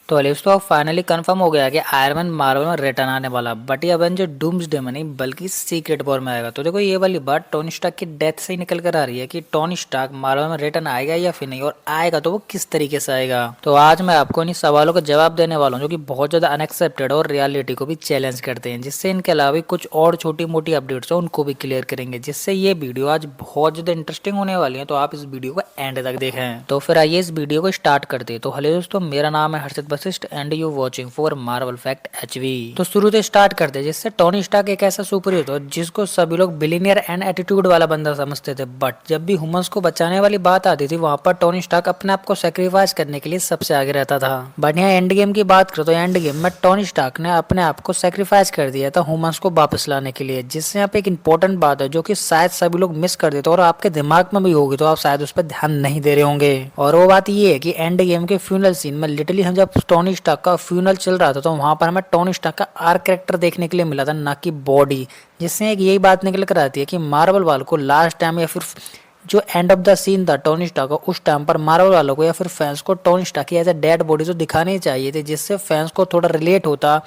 तो अलिस तो अब फाइनली कंफर्म हो गया कि आयरन मैन मार्वल में रिटर्न आने वाला, बट ये अवेंजर डूम्सडे में नहीं बल्कि सीक्रेट वॉर में आएगा। तो देखो ये वाली बात टोनी स्टार्क की डेथ से ही निकल कर आ रही है कि टोनी स्टार्क मार्वल में रिटर्न आएगा या फिर नहीं, और आएगा तो वो किस तरीके से आएगा। तो आज मैं आपको इन सवालों का जवाब देने वाला हूँ जो कि बहुत ज्यादा अनएक्सेप्टेड और रियलिटी को भी चैलेंज करते हैं, जिससे इनके अलावा भी कुछ और छोटी मोटी अपडेट्स है उनको भी क्लियर करेंगे, जिससे ये वीडियो आज बहुत ज्यादा इंटरेस्टिंग होने वाली है। तो आप इस वीडियो को एंड तक देखें। तो फिर आइए इस वीडियो को स्टार्ट करते हैं। तो हेलो दोस्तों, मेरा नाम है Harshit Vashishth and you watching for Marvel fact HV. तो शुरू से स्टार्ट करते हैं, जिससे टोनी स्टार्क एक ऐसा सुपर हीरो जिसको सभी लोग बिलियनियर एंड एटीट्यूड वाला बंदा समझते थे, बट जब भी ह्यूमंस को बचाने वाली बात आती थी वहां पर टोनी स्टार्क अपने आप को सेक्रीफाइस करने के लिए सबसे आगे रहता था। बट यहाँ एंड गेम की बात करो तो एंड गेम में टोनी स्टार्क ने अपने आप को सेक्रीफाइस कर दिया था ह्यूमंस को वापस लाने के लिए, जिससे यहाँ पे एक इंपॉर्टेंट बात है जो कि शायद सभी लोग मिस कर देते और आपके दिमाग में भी होगी तो आप शायद उस पर ध्यान नहीं दे रहे होंगे। और वो बात ये है कि एंड गेम के फ्यूनल सीन में लिटरली हम जब टोनी स्टार्क का फ्यूनल चल रहा था तो वहां पर हमें टोनी स्टार्क का आर्क कैरेक्टर देखने के लिए मिला था, ना कि बॉडी। जिससे एक यही बात निकल कर आती है कि मार्वल वालों को लास्ट टाइम या फिर जो एंड ऑफ द सीन था टोनी स्टार्क का, उस टाइम पर मार्वल वालों को या फिर फैंस को टोनी स्टार्क की एज अ डेड बॉडी तो दिखानी चाहिए थी, जिससे फैंस को थोड़ा रिलेट होता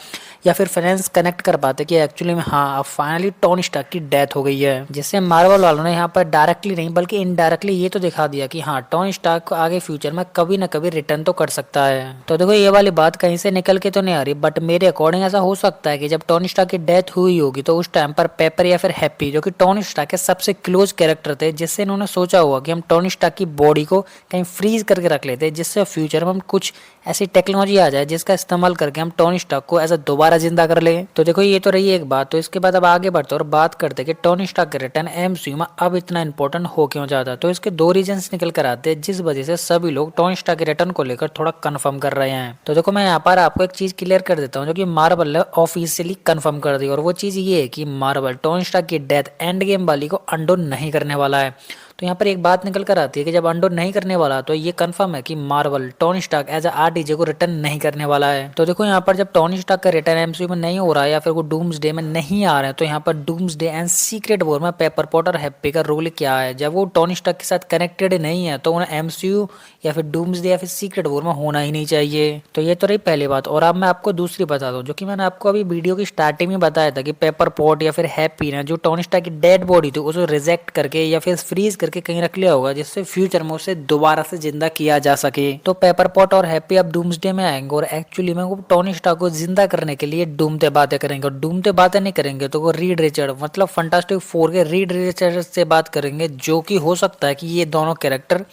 या फिर फैंस कनेक्ट कर पाते कि एक्चुअली में हाँ अब फाइनली टोनी स्टार्क की डेथ हो गई है। जिससे मार्वल वालों ने यहाँ पर डायरेक्टली नहीं बल्कि इनडायरेक्टली ये तो दिखा दिया कि हाँ टोनी स्टार्क को आगे फ्यूचर में कभी ना कभी रिटर्न तो कर सकता है। तो देखो ये वाली बात कहीं से निकल के तो नहीं आ रही, बट मेरे अकॉर्डिंग ऐसा हो सकता है कि जब टोनी स्टार्क की डेथ हुई होगी तो उस टाइम पर पेपर या फिर हैप्पी जो कि टोनी स्टार्क के सबसे क्लोज कैरेक्टर थे, जिससे इन्होंने सोचा हुआ कि हम टोनी स्टार्क की बॉडी को कहीं फ्रीज करके रख लेते हैं, जिससे फ्यूचर में हम कुछ ऐसी टेक्नोलॉजी आ जाए जिसका इस्तेमाल करके हम टोनी स्टार्क को ऐसा दोबारा जिंदा कर ले। तो देखो ये तो रही एक बात। तो इसके बाद अब आगे बढ़ते और बात करते कि टोनी स्टार्क के रिटर्न एमसीयू में अब इतना इंपॉर्टेंट हो क्यों जाता। तो इसके दो रीजंस निकल कर आते हैं जिस वजह से सभी लोग टोनी स्टार्क के रिटर्न को लेकर थोड़ा कंफर्म कर रहे हैं। तो देखो मैं यहाँ पर आपको एक चीज क्लियर कर देता हूँ जो कि मार्वल ने ऑफिशियली कंफर्म कर दी, और वो चीज ये है कि मार्वल टोनी स्टार्क की डेथ एंड गेम वाली को अंडो नहीं करने वाला है। तो यहाँ पर एक बात निकल कर आती है कि जब अंडो नहीं करने वाला तो ये कंफर्म है कि Marvel Tony Stark as RDJ को रिटर्न नहीं करने वाला है। तो देखो यहाँ पर जब टोनी स्टार्क का रिटर्न एमसीयू में नहीं हो रहा है या फिर वो डूम्सडे में नहीं आ रहे हैं, तो यहाँ पर डूम्सडे एंड सीक्रेट वॉर में पेपर पॉटर हैप्पी का रोल क्या है। जब वो टोनी स्टार्क के साथ कनेक्टेड नहीं है तो उन्हें एमसीयू या फिर डूम्सडे या फिर सीक्रेट वॉर में होना ही नहीं चाहिए। तो ये तो रही पहली बात। और अब मैं आपको दूसरी बता दूं जो कि मैंने आपको अभी वीडियो की स्टार्टिंग में बताया था कि पेपर पॉट या फिर हैप्पी ने जो टोनी स्टार्क की डेड बॉडी थी उसे रिजेक्ट करके या फिर फ्रीज करके कहीं रख लिया होगा, जिससे फ्यूचर में उसे दोबारा से जिंदा किया जा सके। तो पेपर पॉट और हैप्पी अब डूम्सडे में आएंगे और एक्चुअली में वो टोनी स्टार्क को जिंदा करने के लिए डूमते बातें करेंगे, और डूमते बातें नहीं करेंगे तो वो रीड रिचर्ड मतलब फंटास्टिक फोर के रीड रिचर्ड से बात करेंगे, जो कि हो सकता है कि ये दोनों कैरेक्टर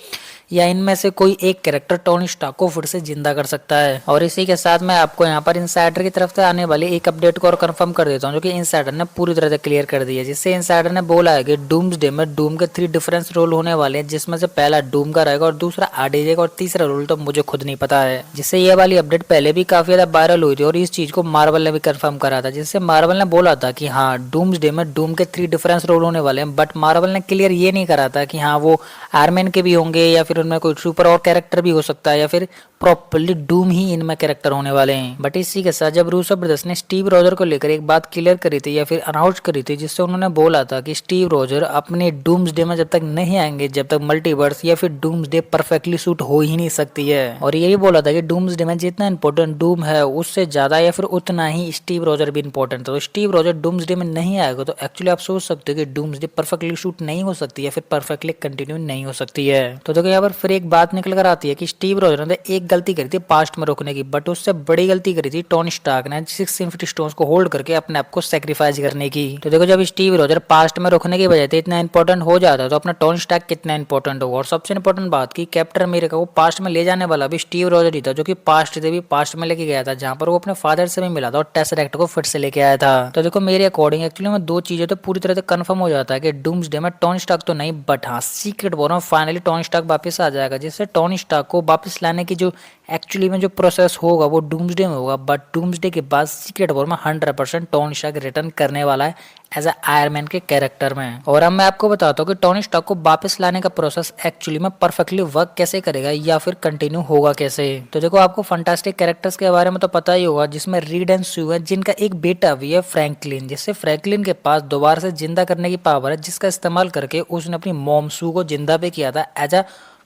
या इनमें से कोई एक कैरेक्टर टोनी स्टार्क को फिर से जिंदा कर सकता है। और इसी के साथ मैं आपको यहाँ पर इनसाइडर की तरफ से आने वाली एक अपडेट को और कंफर्म कर देता हूँ जो कि इनसाइडर ने पूरी तरह से क्लियर कर दी है। जिससे इनसाइडर ने बोला है कि डूम्सडे में डूम के 3 डिफरेंस रोल होने वाले हैं, जिसमें से पहला डूम का रहेगा और दूसरा आरडीजे का, और तीसरा रोल तो मुझे खुद नहीं पता है। जिससे ये वाली अपडेट पहले भी काफी ज्यादा वायरल हुई थी और इस चीज को मार्वल ने भी कंफर्म करा था, जिससे मार्वल ने बोला था कि हाँ डूम्सडे में डूम के 3 डिफरेंस रोल होने वाले हैं, बट मार्वल ने क्लियर ये नहीं करा था कि हाँ वो आयरन के भी होंगे या फिर उनमें कोई सुपर कैरेक्टर भी हो सकता है या फिर प्रॉपर्ली डूम ही इनमें कैरेक्टर होने वाले हैं। बट इसी के साथ जब रूसो ब्रदर्स ने स्टीव रॉजर को लेकर एक बात क्लियर करी थी या फिर अनाउंस करी थी, जिससे उन्होंने बोला था कि स्टीव रॉजर अपने डूम्सडे में जब तक नहीं आएंगे जब तक मल्टीवर्स या फिर डूम्सडे परफेक्टली सूट हो ही नहीं सकती है। और यही बोला था कि डूम्सडे में जितना इंपॉर्टेंट डूम है उससे ज्यादा या फिर उतना ही स्टीव रॉजर भी इंपॉर्टेंट था। तो स्टीव रॉजर डूम्सडे में नहीं आएगा तो एक्चुअली आप सोच सकते हो कि डूम्सडे परफेक्टली शूट नहीं हो सकती या फिर परफेक्टली कंटिन्यू नहीं हो सकती है। तो देखो यहाँ पर फिर एक बात निकल कर आती है कि स्टीव रॉजर ने एक गलती करी थी पास्ट में रोकने की, बट उससे बड़ी गलती करी थी टोनी स्टार्क ने 6 इन्फिनिटी स्टोन्स को होल्ड करके अपने आप को सेक्रीफाइस करने की। तो देखो जब स्टीव रॉजर पास्ट में रोकने की वजह से इतना इंपॉर्टेंट हो जाता है तो अपना टोनी स्टार्क कितना इंपॉर्टेंट होगा। और सबसे इंपॉर्टेंट बात की कैप्टन अमेरिका को पास्ट में ले जाने वाला भी स्टीव रॉजर ही था, जो कि पास्ट से भी पास्ट में लेके गया था जहां पर वो अपने फादर से भी मिला था और टेसरेक्ट को फिर से लेके आया था। तो देखो मेरे अकॉर्डिंग एक्चुअली में दो चीजें तो पूरी तरह से कंफर्म हो जाता है कि डूम्सडे में टोनी स्टार्क तो नहीं, बट हाँ सीक्रेट वॉर में फाइनली टोनी स्टार्क वापस आ जाएगा, जिससे टोनी स्टार्क को वापस लाने की जो एक्चुअली में जो प्रोसेस होगा वो डूम्सडे में होगा, बट डूम्सडे के बाद सीक्रेट वॉर में 100% टोनी स्टार्क रिटर्न करने वाला है एज अ आयरन मैन के कैरेक्टर में। और अब मैं आपको बताता हूँ कि टोनी स्टार्क को वापस लाने का प्रोसेस एक्चुअली में परफेक्टली वर्क कैसे करेगा या फिर कंटिन्यू होगा कैसे। तो देखो आपको फंटास्टिक कैरेक्टर्स के बारे में तो पता ही होगा, जिसमें रीड एंड सू है जिनका एक बेटा भी है फ्रैंकलिन, जिससे फ्रैंकलिन के पास दोबारा से जिंदा करने की पावर है, जिसका इस्तेमाल करके उसने अपनी मॉम सू को जिंदा भी किया था as a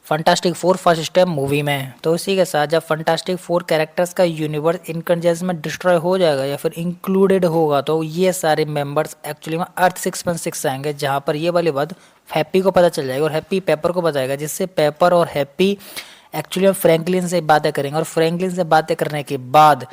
Fantastic Four first step movie में। तो इसी के साथ जब फंटास्टिक फोर कैरेक्टर्स का यूनिवर्स इनकंजेंस में डिस्ट्रॉय हो जाएगा या फिर इंक्लूडेड होगा, तो ये सारे मेंबर्स एक्चुअली में अर्थ 616 आएंगे, जहाँ पर ये वाली बात हैप्पी को पता चल जाएगी और हैप्पी पेपर को बताएगा, जिससे पेपर और हैप्पी एक्चुअली फ्रैंकलिन से बातें करेंगे और फ्रैंकलिन से बातें करने के बाद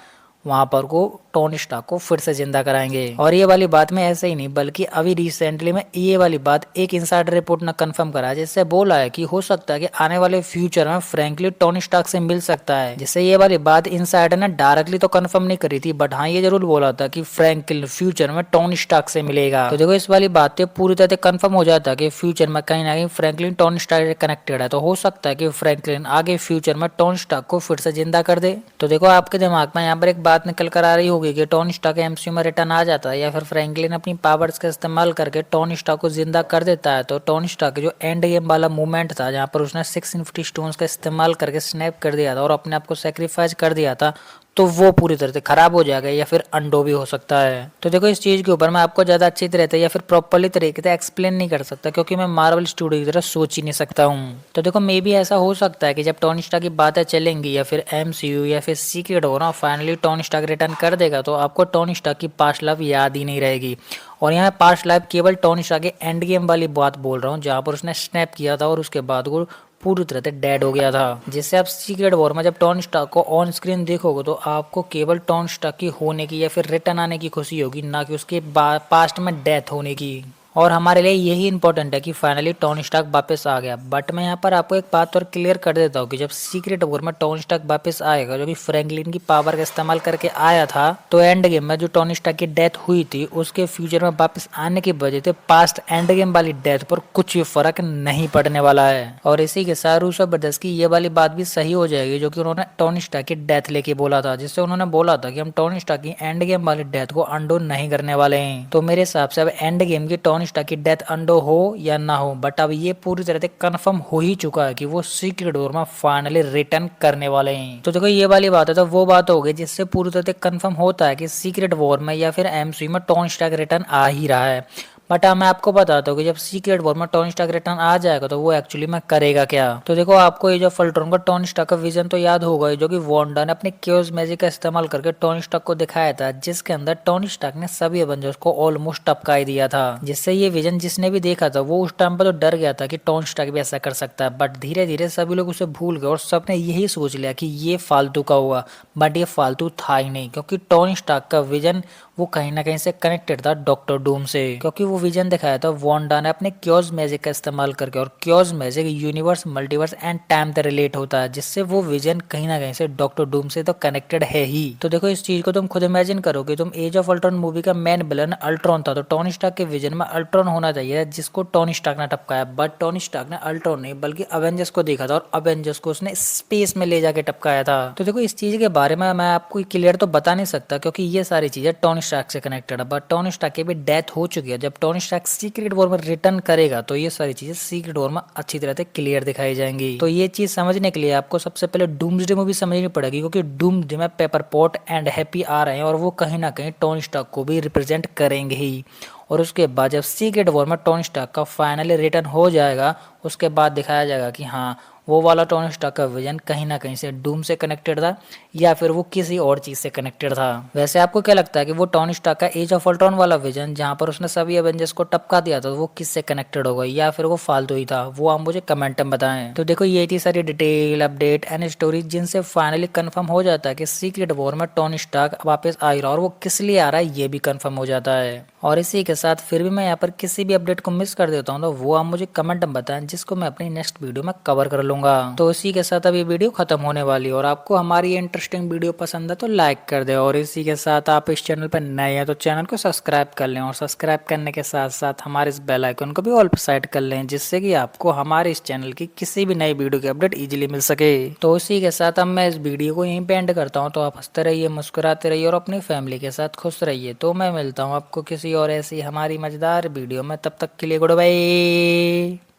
वहां पर को टोनी स्टार्क को फिर से जिंदा कराएंगे। और ये वाली बात में ऐसे ही नहीं, बल्कि अभी रिसेंटली में ये वाली बात एक इनसाइडर रिपोर्ट ने कंफर्म करा है, जिससे बोला है कि हो सकता है कि आने वाले फ्यूचर में फ्रैंकलिन टोनी स्टार्क से मिल सकता है। जिससे ये वाली बात इनसाइडर ने डायरेक्टली तो कंफर्म नहीं करी थी, बट हाँ ये जरूर बोला था कि फ्रैंकलिन फ्यूचर में टोनी स्टार्क से मिलेगा। तो देखो इस वाली बात पूरी तरह से कंफर्म हो जाता है कि फ्यूचर में कहीं ना कहीं फ्रैंकलिन टोनी स्टार्क से कनेक्टेड है। तो हो सकता है कि फ्रैंकलिन आगे फ्यूचर में टोनी स्टार्क को फिर से जिंदा कर दे। तो देखो आपके दिमाग में यहाँ पर एक बात निकल कर आ रही होगी कि टोनी स्टार्क एमसीयू में रिटर्न आ जाता है या फिर फ्रैंकलिन अपनी पावर्स का इस्तेमाल करके टोनी स्टार्क को जिंदा कर देता है। तो टोनी स्टार्क जो एंड गेम वाला मूवमेंट था, जहां पर उसने 6 इन्फिनिटी स्टोन्स का इस्तेमाल करके स्नैप कर दिया था और अपने आप को सेक्रीफाइस कर दिया था, तो वो पूरी तरह से खराब हो जाएगा या फिर अंडो भी हो सकता है। तो देखो इस चीज के ऊपर मैं आपको ज्यादा अच्छी तरह से या फिर प्रॉपरली तरीके से एक्सप्लेन नहीं कर सकता, क्योंकि मैं मार्वल स्टूडियो की तरह सोच ही नहीं सकता हूँ। तो देखो मे भी ऐसा हो सकता है कि जब टोनी स्टार्क की बातें चलेंगी या फिर एमसीयू या फिर सीक्रेट हो ना फाइनली टोनी स्टार्क रिटर्न कर देगा, तो आपको टोनी स्टार्क की पास्ट लाइफ याद ही नहीं रहेगी। और यहाँ पास्ट लाइफ केवल टोनी स्टार्क के एंड गेम वाली बात बोल रहा हूँ, जहाँ पर उसने स्नैप किया था और उसके बाद वो पूरी तरह से डेड हो गया था। जिससे आप सीक्रेट वॉर में जब टोनी स्टार्क को ऑन स्क्रीन देखोगे तो आपको केवल टोनी स्टार्क की होने की या फिर रिटर्न आने की खुशी होगी, ना कि उसके पास्ट में डेथ होने की। और हमारे लिए यही इंपॉर्टेंट है कि फाइनली टोनी स्टार्क वापस आ गया। बट मैं यहाँ पर आपको एक बात और क्लियर कर देता हूँ कि जब सीक्रेट वॉर में टोनी स्टार्क वापस आएगा, जो कि फ्रैंकलिन की पावर का इस्तेमाल करके आया था, तो एंड गेम में जो टोनी स्टार्क की डेथ हुई थी उसके फ्यूचर में वापस आने की वजह से पास्ट एंड गेम वाली डेथ पर कुछ भी फर्क नहीं पड़ने वाला है। और इसी के साथ रूसो ब्रदर्स की ये वाली बात भी सही हो जाएगी, जो कि उन्होंने टोनी स्टार्क की डेथ लेके बोला था, जिससे उन्होंने बोला था कि हम टोनी स्टार्क की एंड गेम वाली डेथ को अंडो नहीं करने वाले हैं। तो मेरे हिसाब से अब एंड गेम की टोनी स्टार्क की डेथ अंडो हो या ना हो, बट अब ये पूरी तरह से कंफर्म हो ही चुका है कि वो सीक्रेट वॉर में फाइनली रिटर्न करने वाले हैं। तो देखो ये वाली बात है, तो वो बात हो गई जिससे पूरी तरह से कंफर्म होता है कि सीक्रेट वॉर में या फिर एमसीयू में टोनी स्टार्क रिटर्न आ ही रहा है। बट मैं आपको बताता हूँ कि जब सीक्रेट वॉर में टोनी स्टार्क रिटर्न आ जाएगा तो वो एक्चुअली में करेगा क्या। तो देखो आपको ये जो फल्ट्रॉन का टोनी स्टार्क का विजन तो याद होगा, जो कि वांडा ने अपने क्योज मैजिक का इस्तेमाल करके टोनी स्टार्क को दिखाया था, जिसके अंदर टोनी स्टार्क ने सभी एवेंजर्स को ऑलमोस्ट टपका ही दिया था। जिससे ये विजन जिसने भी देखा था वो उस टाइम पर तो डर गया था कि टोनी स्टार्क भी ऐसा कर सकता है। बट धीरे धीरे सभी लोग उसे भूल गए और सबने यही सोच लिया कि ये फालतू का हुआ। बट ये फालतू था ही नहीं, क्योंकि टोनी स्टार्क का विजन वो कहीं ना कहीं से कनेक्टेड था डॉक्टर डूम से, क्योंकि वो विजन दिखाया था वांडा ने अपने क्योज मैजिक का इस्तेमाल करके। और chaos magic universe, multiverse and time से रिलेट होता है, जिससे वो विजन कहीं ना कहीं से डॉक्टर डूम से तो कनेक्टेड है ही। तो देखो इस चीज को तुम खुद इमेजिन करो कि तुम एज ऑफ अल्ट्रॉन मूवी का मेन विलन अल्ट्रॉन था, तो टोनी स्टार्क के विजन में अल्ट्रॉन होना चाहिए, जिसको टोनी स्टार्क ने टपकाया। बट टोनी स्टार्क ने अल्ट्रॉन नहीं बल्कि अवेंजर्स को देखा था और अवेंजर्स को उसने स्पेस में ले जाके टपकाया था। तो देखो इस चीज के बारे में मैं आपको क्लियर तो बता नहीं सकता, क्योंकि ये सारी चीजें टोनी स्टार्क से कनेक्टेड है। बट टोनी स्टार्क की भी डेथ हो चुकी है। जब टोनी स्टार्क सीक्रेट वॉर में रिटर्न करेगा तो ये सारी चीजें सीक्रेट वॉर में अच्छी तरह से क्लियर दिखाई जाएंगी। तो ये चीज समझने के लिए आपको सबसे पहले डूम्सडे मूवी समझनी पड़ेगी, क्योंकि डूम्सडे में पेपर पॉट एंड हैप्पी आ रहे हैं और वो कहीं ना कहीं टोनी स्टार्क को भी रिप्रेजेंट करेंगे ही। और उसके बाद जब सीक्रेट वॉर में टोनी स्टार्क का फाइनली रिटर्न हो जाएगा, उसके बाद दिखाया जाएगा कि हाँ वो वाला टोनी स्टार्क का विजन कहीं ना कहीं से डूम से कनेक्टेड था या फिर वो किसी और चीज से कनेक्टेड था। वैसे आपको क्या लगता है कि वो टोनी स्टार्क का एज ऑफ अल्ट्रॉन वाला विजन जहां पर उसने सभी एवेंजर्स को टपका दिया था, वो किससे कनेक्टेड होगा या फिर वो फालतू ही था? वो आप मुझे कमेंट में बताएं। तो देखो ये थी सारी डिटेल, अपडेट एंड स्टोरी जिनसे फाइनली कंफर्म हो जाता है कि सीक्रेट वॉर में टोनी स्टार्क वापस आ रहा है और वो किस लिए आ रहा है ये भी कंफर्म हो जाता है। और इसी के साथ फिर भी मैं यहाँ पर किसी भी अपडेट को मिस कर देता हूँ तो वो आप मुझे कमेंट में बताएं, जिसको मैं अपनी नेक्स्ट वीडियो में कवर कर लूंगा। तो इसी के साथ अब ये वीडियो खत्म होने वाली है और आपको हमारी ये इंटरेस्टिंग वीडियो पसंद है तो लाइक कर दे। और इसी के साथ आप इस चैनल पर नए हैं तो चैनल को सब्सक्राइब कर लें और सब्सक्राइब करने के साथ साथ हमारे इस बेल आइकन को भी ऑल पर सेट कर लें, जिससे कि आपको हमारे इस चैनल की किसी भी नई वीडियो की अपडेट इजीली मिल सके। तो इसी के साथ अब मैं इस वीडियो को यहीं पे एंड करता हूँ। तो आप हंसते रहिए, मुस्कुराते रहिए और अपनी फैमिली के साथ खुश रहिए। तो मैं मिलता हूँ आपको किसी और ऐसी हमारी मजेदार वीडियो में, तब तक के लिए गुड बाय।